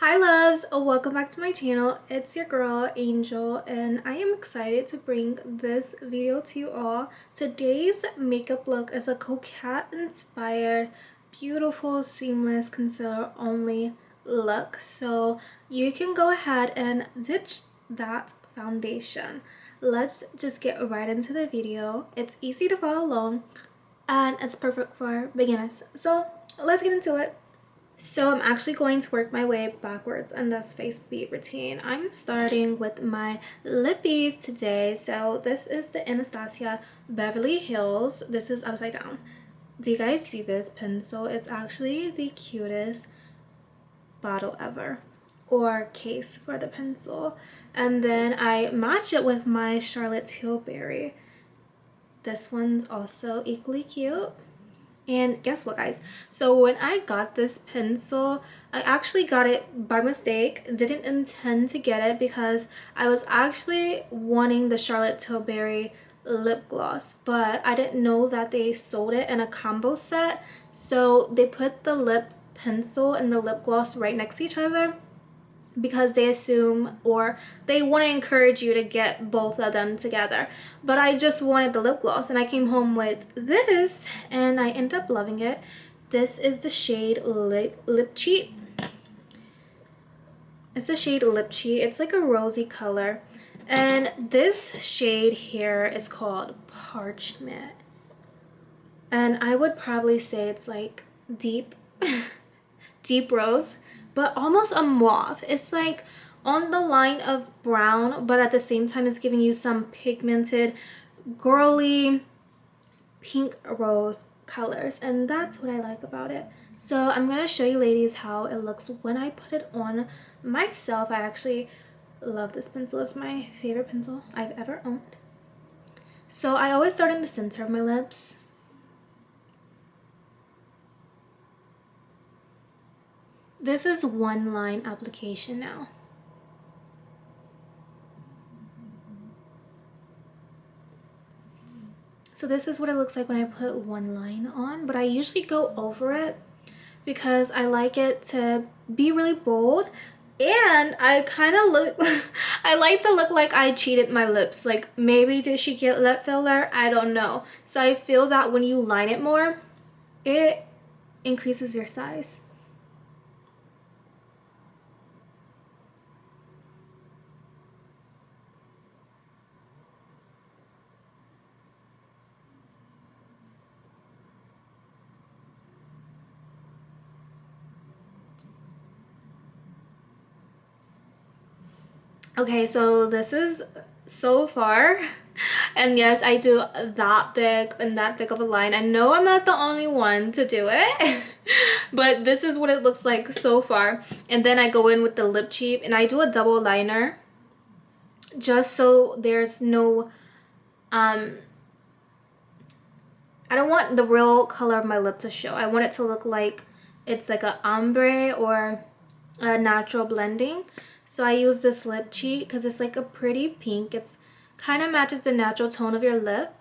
Hi loves, welcome back to my channel. It's your girl Angel and I am excited to bring this video to you all. Today's makeup look is a Coquette inspired beautiful seamless concealer only look, so you can go ahead and ditch that foundation. Let's just get right into the video. It's easy to follow along and it's perfect for beginners, so let's get into it. So I'm actually going to work my way backwards in this face beat routine. I'm starting with my lippies today. So this is the Anastasia Beverly Hills. This is upside down. Do you guys see this pencil? It's actually the cutest bottle ever, or case for the pencil. And then I match it with my Charlotte Tilbury. This one's also equally cute. And guess what, guys? So when I got this pencil, I actually got it by mistake. Didn't intend to get it because I was actually wanting the Charlotte Tilbury lip gloss, but I didn't know that they sold it in a combo set. So they put the lip pencil and the lip gloss right next to each other because they assume, or they want to encourage you to get both of them together. But I just wanted the lip gloss and I came home with this and I ended up loving it. This is the shade Lip Cheat. It's the shade Lip Cheat. It's like a rosy color, and this shade here is called Parchment, and I would probably say it's like deep deep rose, but almost a mauve. It's like on the line of brown, but at the same time it's giving you some pigmented girly pink rose colors, and that's what I like about it. So I'm gonna show you ladies how it looks when I put it on myself. I actually love this pencil. It's my favorite pencil I've ever owned. So I always start in the center of my lips. This is one line application now. So this is what it looks like when I put one line on, but I usually go over it because I like it to be really bold, and I kind of look I like to look like I cheated my lips. Like, maybe did she get lip filler? I don't know. So I feel that when you line it more, it increases your size. Okay, so this is so far, and yes, I do that big and that thick of a line. I know I'm not the only one to do it, but this is what it looks like so far. And then I go in with the Lip Cheat and I do a double liner just so there's no I don't want the real color of my lip to show. I want it to look like it's like a ombre or a natural blending. So I use this Lip Cheat because it's like a pretty pink. It's kind of matches the natural tone of your lip.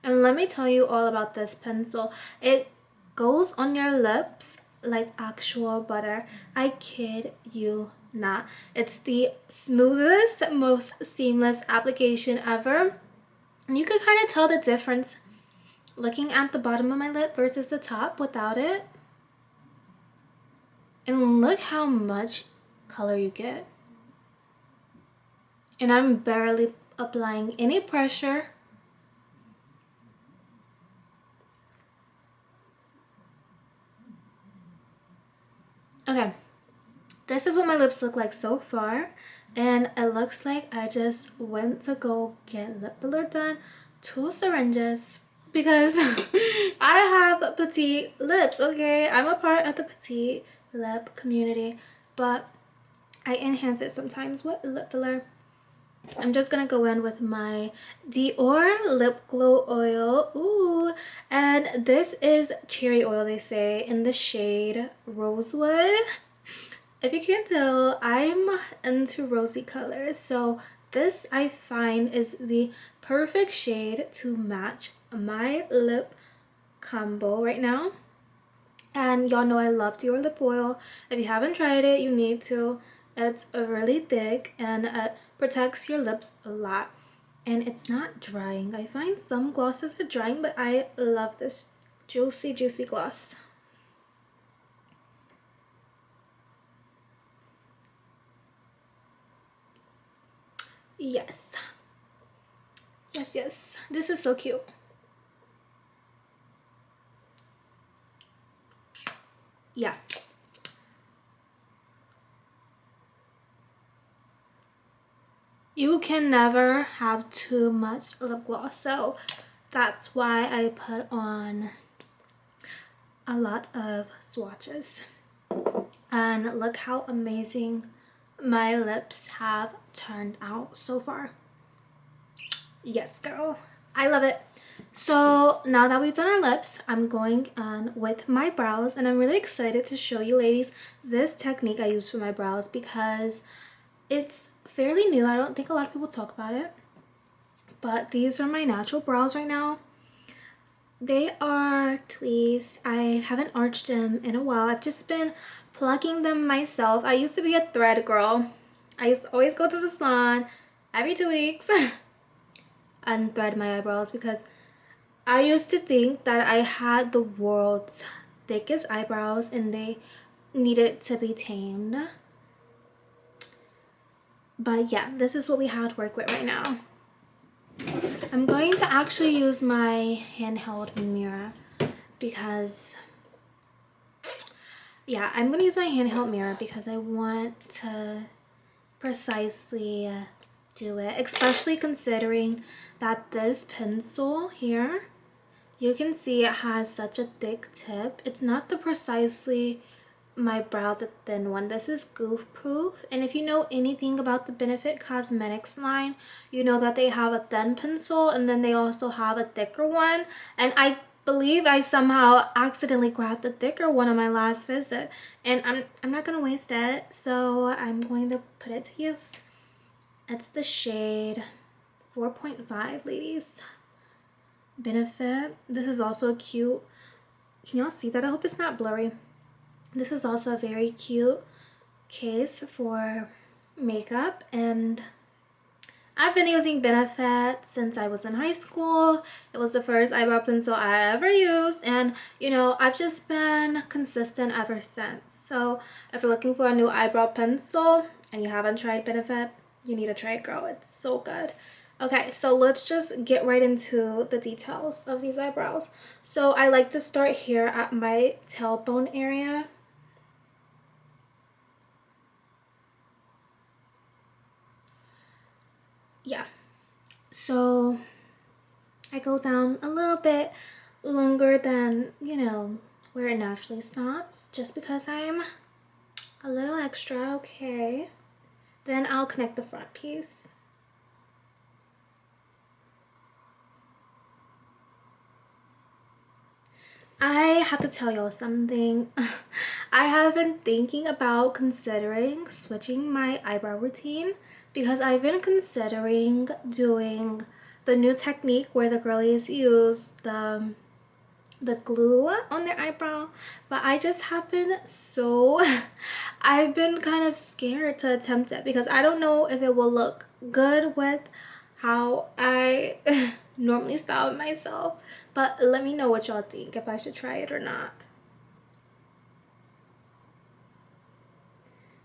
And let me tell you all about this pencil. It goes on your lips like actual butter. I kid you not. It's the smoothest, most seamless application ever. And you can kind of tell the difference looking at the bottom of my lip versus the top without it. And look how much color you get. And I'm barely applying any pressure. Okay, this is what my lips look like so far, and it looks like I just went to go get lip filler done, 2 syringes, because I have petite lips. Okay, I'm a part of the petite lip community, but I enhance it sometimes with lip filler. I'm just gonna go in with my Dior lip glow oil. Ooh, and this is cherry oil, they say, in the shade Rosewood. If you can't tell, I'm into rosy colors, so this I find is the perfect shade to match my lip combo right now. And y'all know I love Dior lip oil. If you haven't tried it, you need to. It's really thick and it protects your lips a lot. And it's not drying. I find some glosses are drying, but I love this juicy, juicy gloss. Yes. Yes, yes. This is so cute. Yeah. You can never have too much lip gloss, so that's why I put on a lot of swatches. And look how amazing my lips have turned out so far. Yes, girl. I love it. So now that we've done our lips, I'm going on with my brows, and I'm really excited to show you ladies this technique I use for my brows because it's fairly new. I don't think a lot of people talk about it, but these are my natural brows right now. They are tweezed. I haven't arched them in a while. I've just been plucking them myself. I used to be a thread girl. I used to always go to the salon every 2 weeks and thread my eyebrows because I used to think that I had the world's thickest eyebrows and they needed to be tamed. But yeah, this is what we have to work with right now. I'm going to actually use my handheld mirror because, yeah, I'm going to use my handheld mirror because I want to precisely do it, especially considering that this pencil here, you can see it has such a thick tip. It's not the precisely my brow the thin one. This is goof proof, and if you know anything about the Benefit Cosmetics line, you know that they have a thin pencil and then they also have a thicker one, and I believe I somehow accidentally grabbed the thicker one on my last visit, and I'm not gonna waste it, so I'm going to put it to use. It's the shade 4.5, ladies. Benefit. This is also a cute, can y'all see that? I hope it's not blurry. This is also a very cute case for makeup, and I've been using Benefit since I was in high school. It was the first eyebrow pencil I ever used, and you know, I've just been consistent ever since. So if you're looking for a new eyebrow pencil and you haven't tried Benefit, you need to try it, girl. It's so good. Okay, so let's just get right into the details of these eyebrows. So I like to start here at my tailbone area. Yeah, so I go down a little bit longer than, you know, where it naturally stops, just because I'm a little extra. Okay, then I'll connect the front piece. I have to tell y'all something. I have been thinking about considering switching my eyebrow routine because I've been considering doing the new technique where the girlies use the glue on their eyebrow, but I just have been so I've been kind of scared to attempt it because I don't know if it will look good with how I normally style myself. But let me know what y'all think, if I should try it or not.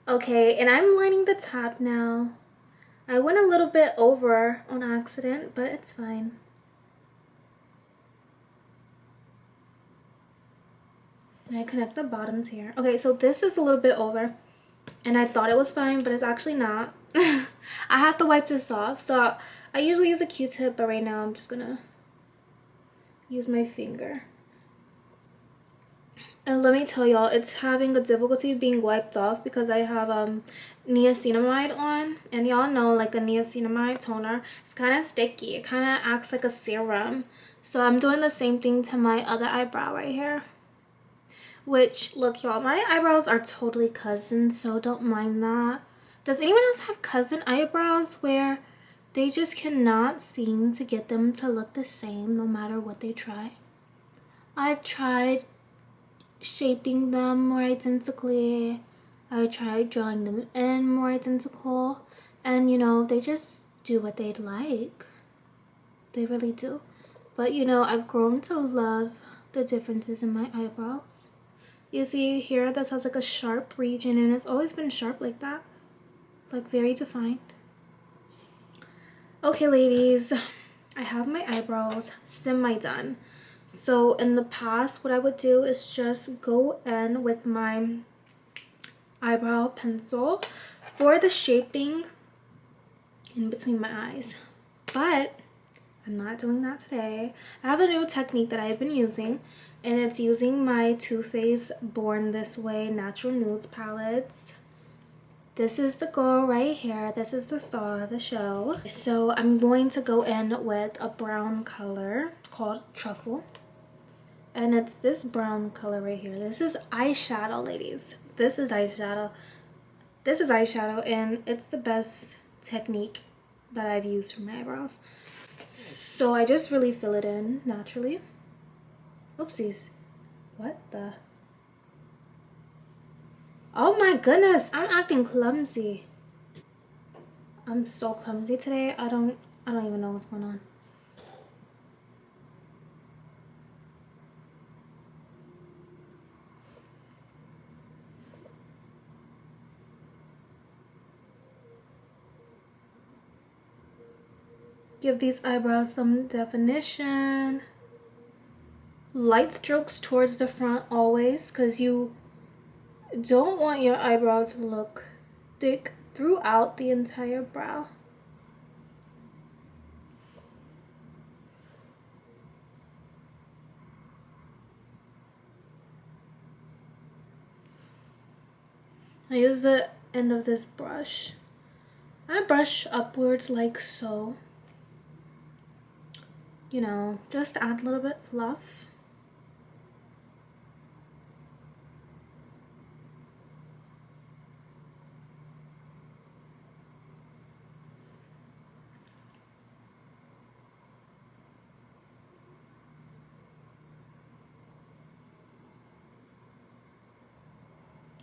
Okay, and I'm lining the top now. I went a little bit over on accident, but it's fine. And I connect the bottoms here. Okay, so this is a little bit over, and I thought it was fine, but it's actually not. I have to wipe this off, so I usually use a Q-tip, but right now I'm just gonna use my finger. And let me tell y'all, it's having a difficulty being wiped off because I have niacinamide on, and y'all know like a niacinamide toner, it's kind of sticky. It kind of acts like a serum. So I'm doing the same thing to my other eyebrow right here. Which, look y'all, my eyebrows are totally cousin, so don't mind that. Does anyone else have cousin eyebrows where they just cannot seem to get them to look the same no matter what they try? I've tried shaping them more identically. I tried drawing them in more identical. And, you know, they just do what they'd like. They really do. But, you know, I've grown to love the differences in my eyebrows. You see here, this has like a sharp region, and it's always been sharp like that. Like, very defined. Okay, ladies, I have my eyebrows semi-done. So in the past, what I would do is just go in with my eyebrow pencil for the shaping in between my eyes. But I'm not doing that today. I have a new technique that I've been using, and it's using my Too Faced Born This Way Natural Nudes palettes. This is the girl right here. This is the star of the show. So I'm going to go in with a brown color called Truffle. And it's this brown color right here. This is eyeshadow, ladies. This is eyeshadow. This is eyeshadow, and it's the best technique that I've used for my eyebrows. So I just really fill it in naturally. Oopsies. What the? Oh my goodness, I'm acting clumsy. I'm so clumsy today. I don't even know what's going on. Give these eyebrows some definition. Light strokes towards the front always, because you don't want your eyebrow to look thick throughout the entire brow. I use the end of this brush. I brush upwards like so. You know, just to add a little bit fluff.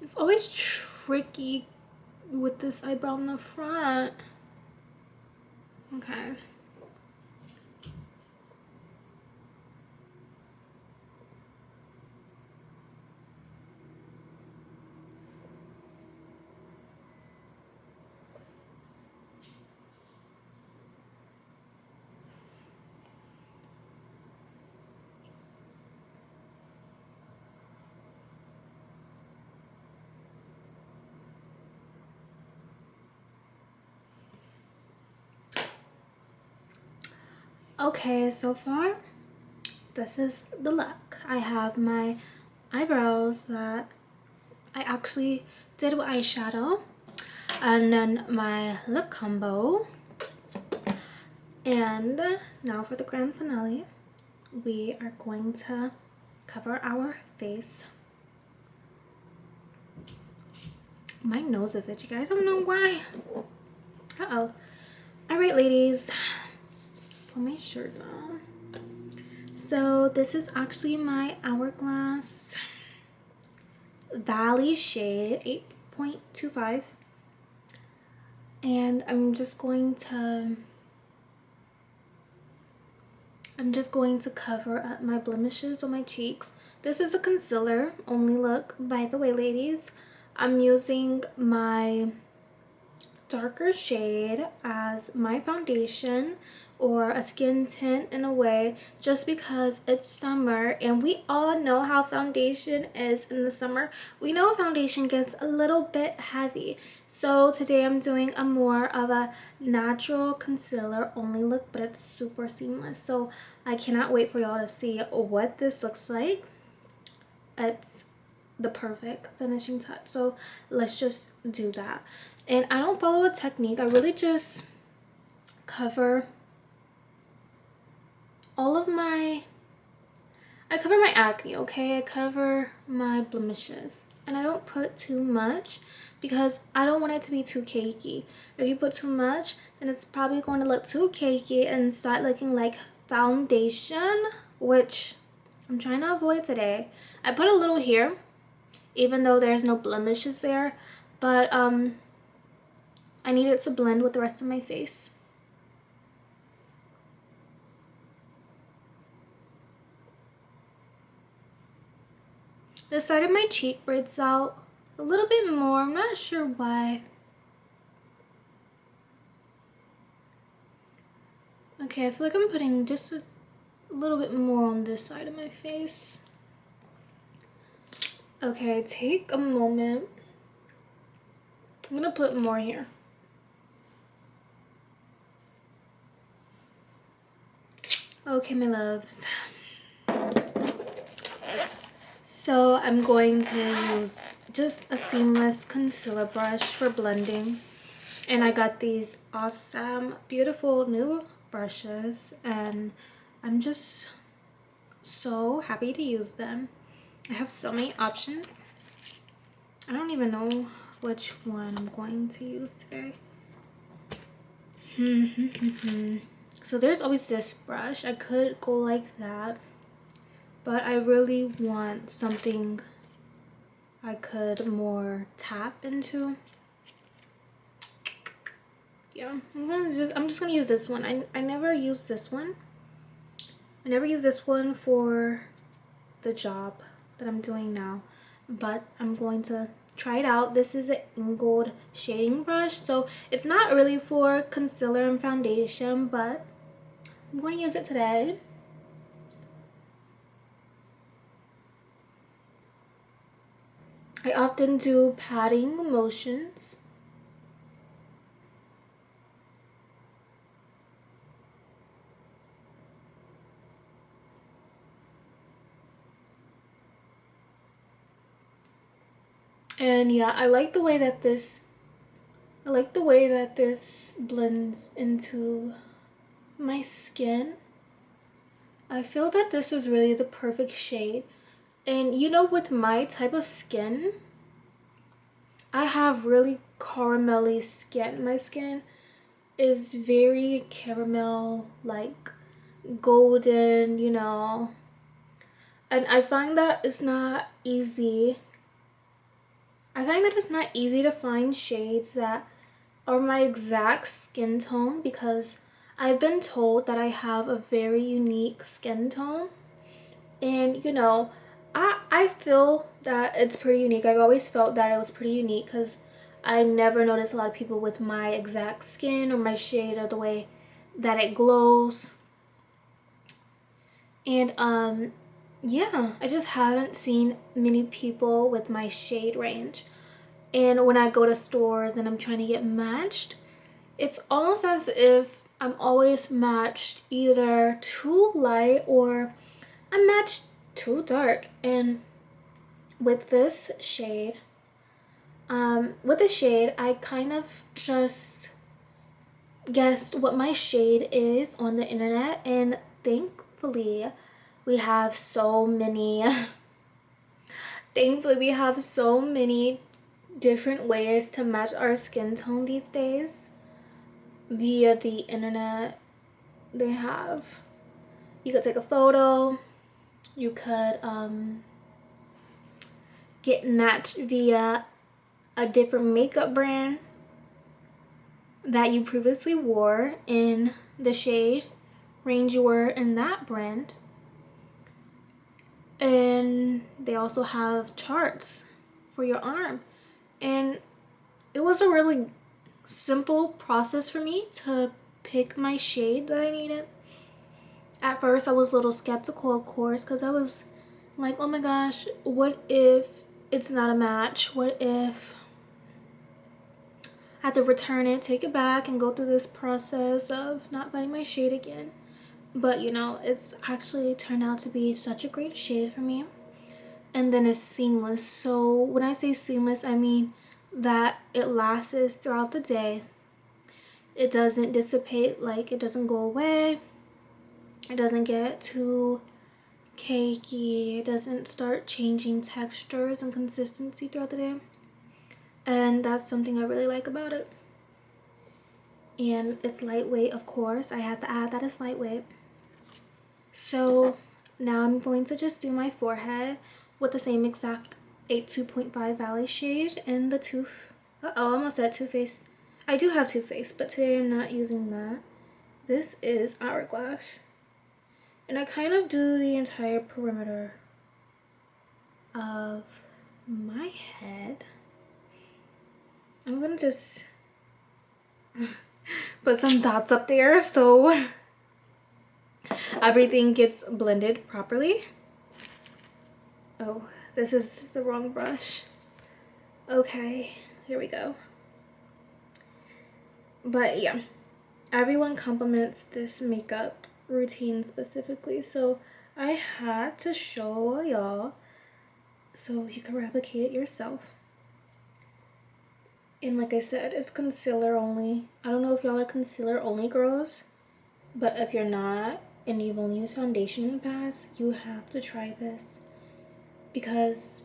It's always tricky with this eyebrow in the front. Okay. Okay, so far, this is the look. I have my eyebrows that I actually did with eyeshadow, and then my lip combo. And now for the grand finale, we are going to cover our face. My nose is itchy. I don't know why. Uh-oh. All right, ladies. Put my shirt on. So this is actually my Hourglass Valley shade 8.25, and I'm just going to cover up my blemishes on my cheeks. This is a concealer only look, by the way, ladies. I'm using my darker shade as my foundation, or a skin tint in a way, just because it's summer and we all know how foundation is in the summer. We know foundation gets a little bit heavy, so today I'm doing a more of a natural concealer only look, but it's super seamless. So I cannot wait for y'all to see what this looks like. It's the perfect finishing touch, so let's just do that. And I don't follow a technique. I really just cover all of my, I cover my acne, okay? I cover my blemishes, and I don't put too much because I don't want it to be too cakey. If you put too much, then it's probably going to look too cakey and start looking like foundation, which I'm trying to avoid today. I put a little here, even though there's no blemishes there, but I need it to blend with the rest of my face. The side of my cheek breaks out a little bit more. I'm not sure why. Okay, I feel like I'm putting just a little bit more on this side of my face. Okay, take a moment. I'm gonna put more here. Okay, my loves. So I'm going to use just a seamless concealer brush for blending. And I got these awesome, beautiful new brushes. And I'm just so happy to use them. I have so many options. I don't even know which one I'm going to use today. So there's always this brush. I could go like that, but I really want something I could more tap into. Yeah, I'm just gonna use this one. I never used this one. I never used this one for the job that I'm doing now, but I'm going to try it out. This is an Ingold shading brush, so it's not really for concealer and foundation, but I'm going to use it today. I often do patting motions. And yeah, I like the way that this blends into my skin. I feel that this is really the perfect shade. And you know, with my type of skin, I have really caramelly skin. My skin is very caramel, like golden, you know. And I find that it's not easy. I find that it's not easy to find shades that are my exact skin tone, because I've been told that I have a very unique skin tone. And you know, I feel that it's pretty unique. I've always felt that it was pretty unique because I never noticed a lot of people with my exact skin or my shade or the way that it glows. And yeah, I just haven't seen many people with my shade range. And when I go to stores and I'm trying to get matched, it's almost as if I'm always matched either too light or I'm matched too dark. And with this shade, I kind of just guessed what my shade is on the internet, and thankfully we have so many different ways to match our skin tone these days via the internet. You could take a photo, you could get matched via a different makeup brand that you previously wore in the shade range you were in that brand. And they also have charts for your arm. And it was a really simple process for me to pick my shade that I needed. At first I was a little skeptical, of course, because I was like, oh my gosh, what if it's not a match? What if I have to return it, take it back, and go through this process of not finding my shade again? But you know, it's actually turned out to be such a great shade for me. And then it's seamless. So when I say seamless, I mean that it lasts throughout the day. It doesn't dissipate, like it doesn't go away. It doesn't get too cakey. It doesn't start changing textures and consistency throughout the day. And that's something I really like about it. And it's lightweight, of course. I have to add that it's lightweight. So now I'm going to just do my forehead. with the same exact 82.5 Valley shade in the I almost said Too Faced. I do have Too Faced, but today I'm not using that. This is Hourglass. And I kind of do the entire perimeter of my head. I'm gonna just put some dots up there so everything gets blended properly. Oh, this is the wrong brush. Okay, here we go. But yeah, everyone compliments this makeup routine specifically, so I had to show y'all so you can replicate it yourself. And like I said, it's concealer only. I don't know if y'all are concealer only girls, but if you're not and you've only used foundation in the past, you have to try this, because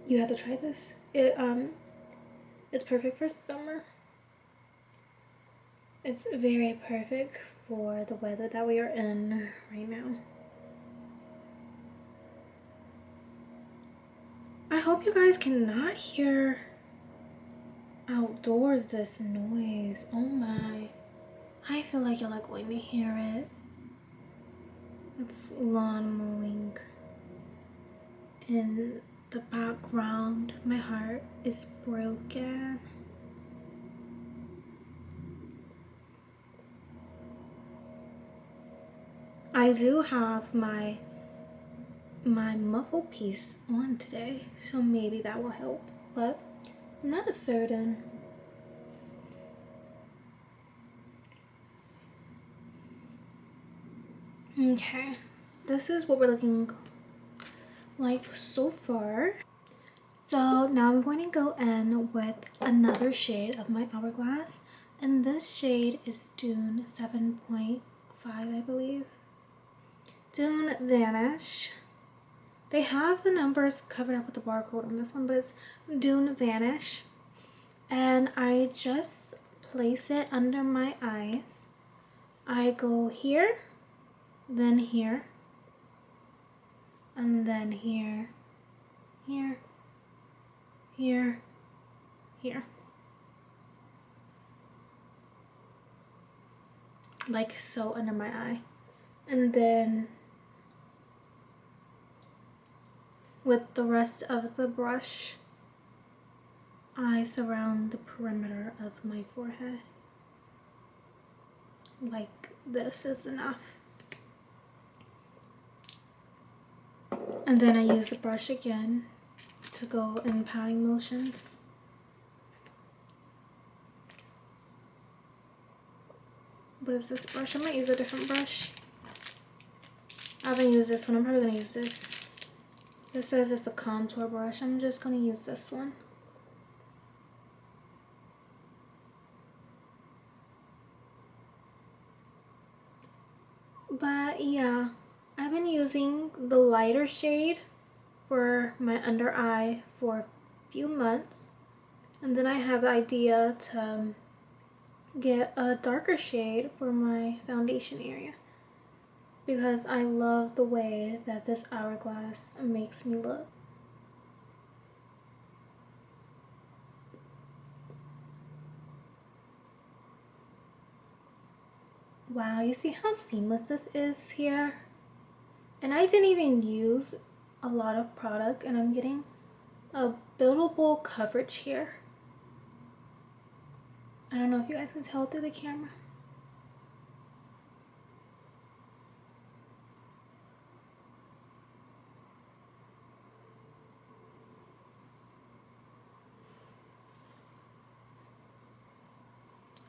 you have to try this. It's perfect for summer. It's very perfect for the weather that we are in right now. I hope you guys cannot hear outdoors this noise. Oh my. I feel like y'all are going to hear it. It's lawn mowing in the background. My heart is broken. I do have my muffle piece on today, so maybe that will help, but I'm not certain. Okay, this is what we're looking like so far. So now I'm going to go in with another shade of my Hourglass, and this shade is Dune 7.5, I believe. Dune Vanish. They have the numbers covered up with the barcode on this one, but it's Dune Vanish. And I just place it under my eyes. I go here, then here, and then here, here, here, here. Like so, under my eye. And then with the rest of the brush, I surround the perimeter of my forehead. Like this is enough. And then I use the brush again to go in patting motions. What is this brush? I might use a different brush. I haven't used this one. I'm probably gonna use this. It says it's a contour brush. I'm just gonna use this one. But yeah, I've been using the lighter shade for my under eye for a few months, and then I have the idea to get a darker shade for my foundation area, because I love the way that this Hourglass makes me look. Wow, you see how seamless this is here? And I didn't even use a lot of product, and I'm getting a buildable coverage here. I don't know if you guys can tell through the camera.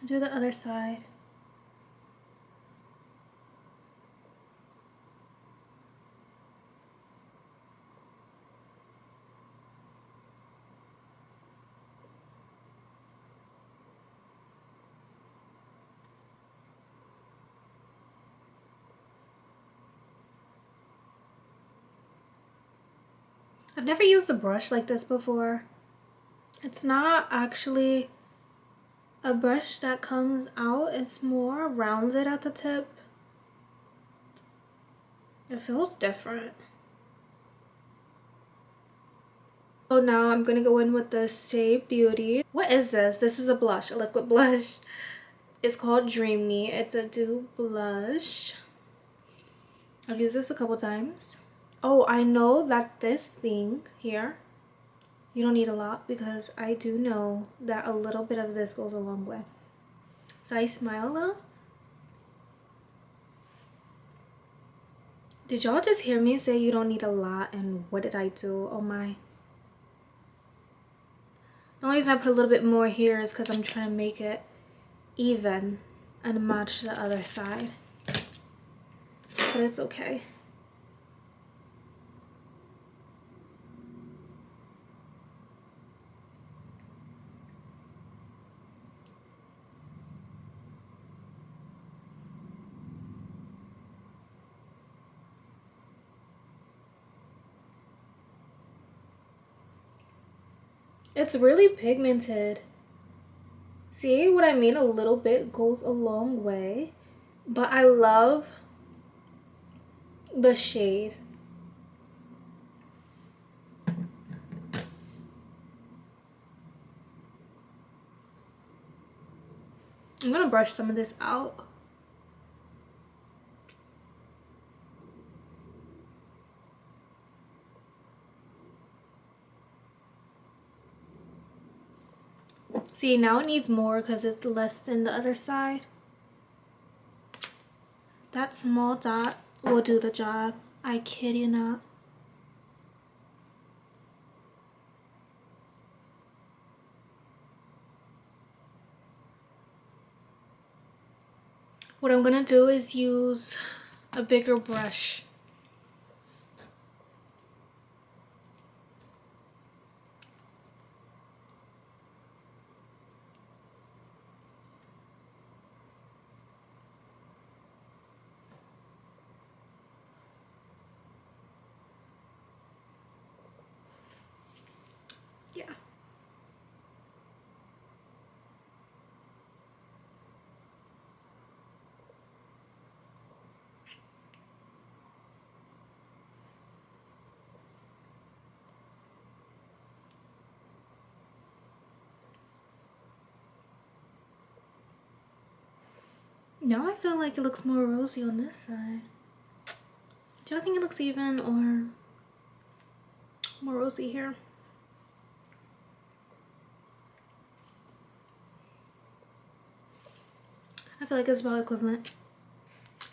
I'll do the other side. I've never used a brush like this before. It's not actually a brush that comes out. It's more rounded at the tip. It feels different. So now I'm gonna go in with the Say Beauty. What is this? This is a blush, a liquid blush. It's called Dreamy. It's a dupe blush. I've used this a couple times. Oh, I know that this thing here, you don't need a lot, because I do know that a little bit of this goes a long way. So I smile a little. Did y'all just hear me say you don't need a lot, and what did I do? Oh my. The only reason I put a little bit more here is because I'm trying to make it even and match the other side. But it's okay. It's really pigmented. See what I mean? A little bit goes a long way. But I love the shade. I'm gonna brush some of this out. See, now it needs more because it's less than the other side. That small dot will do the job. I kid you not. What I'm gonna do is use a bigger brush. Yeah. Now I feel like it looks more rosy on this side. Do y'all think it looks even or more rosy here? I feel like it's about equivalent.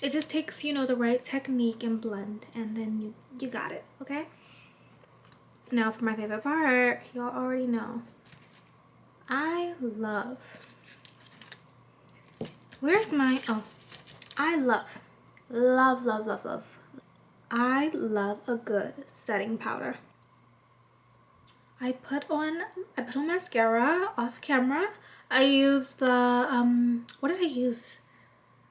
It just takes, you know, the right technique and blend, and then you got it, okay? Now for my favorite part, y'all already know. I love, where's my, oh, I love I love a good setting powder. I put on mascara off camera. I use the what did I use?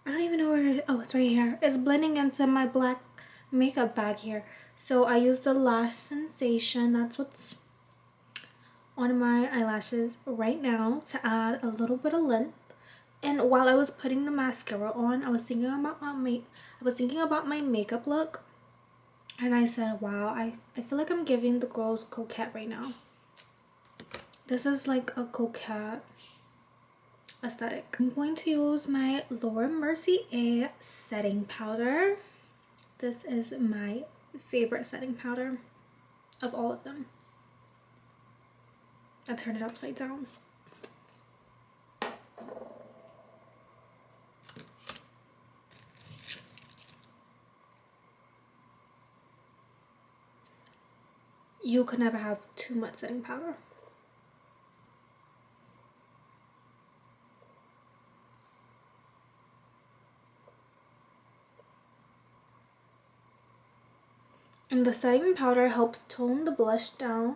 I don't even know where oh, it's right here. It's blending into my black makeup bag here. So I used the Lash Sensation. That's what's on my eyelashes right now to add a little bit of length. And while I was putting the mascara on, I was thinking about my makeup look. And I said, wow, I feel like I'm giving the girls Coquette right now. This is like a Coquette aesthetic. I'm going to use my Laura Mercier setting powder. This is my favorite setting powder of all of them. I turned it upside down. You could never have too much setting powder. And the setting powder helps tone the blush down.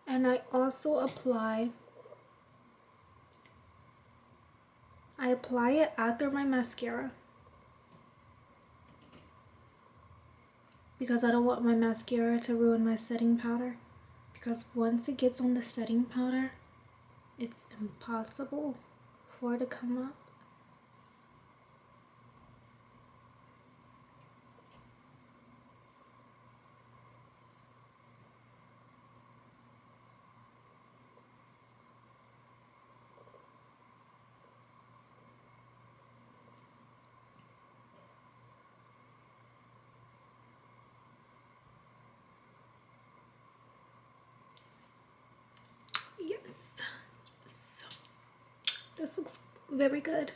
And I also apply it after my mascara, because I don't want my mascara to ruin my setting powder, because once it gets on the setting powder, it's impossible for it to come up. This looks very good.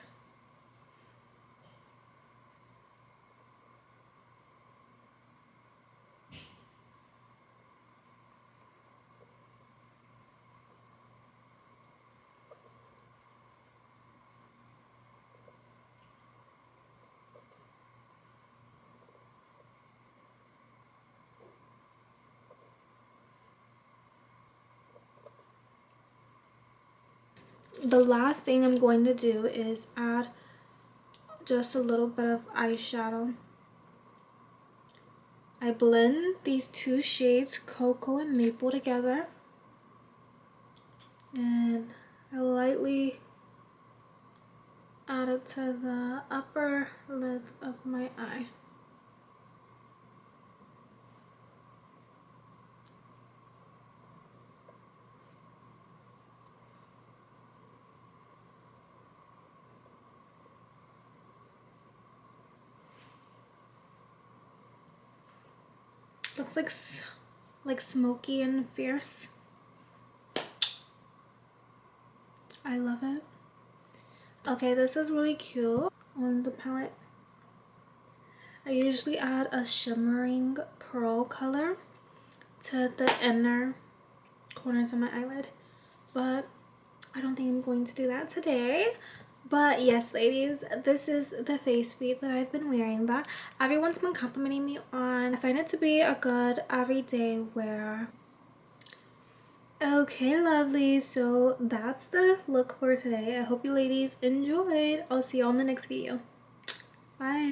The last thing I'm going to do is add just a little bit of eyeshadow. I blend these two shades, Cocoa and Maple, together, and I lightly add it to the upper lids of my eye. Looks like smoky and fierce. I love it. Okay, this is really cute on the palette. I usually add a shimmering pearl color to the inner corners of my eyelid, but I don't think I'm going to do that today. But yes, ladies, this is the face bead that I've been wearing that everyone's been complimenting me on. I find it to be a good everyday wear. Okay, lovely, so that's the look for today. I hope you ladies enjoyed. I'll see you on the next video. Bye.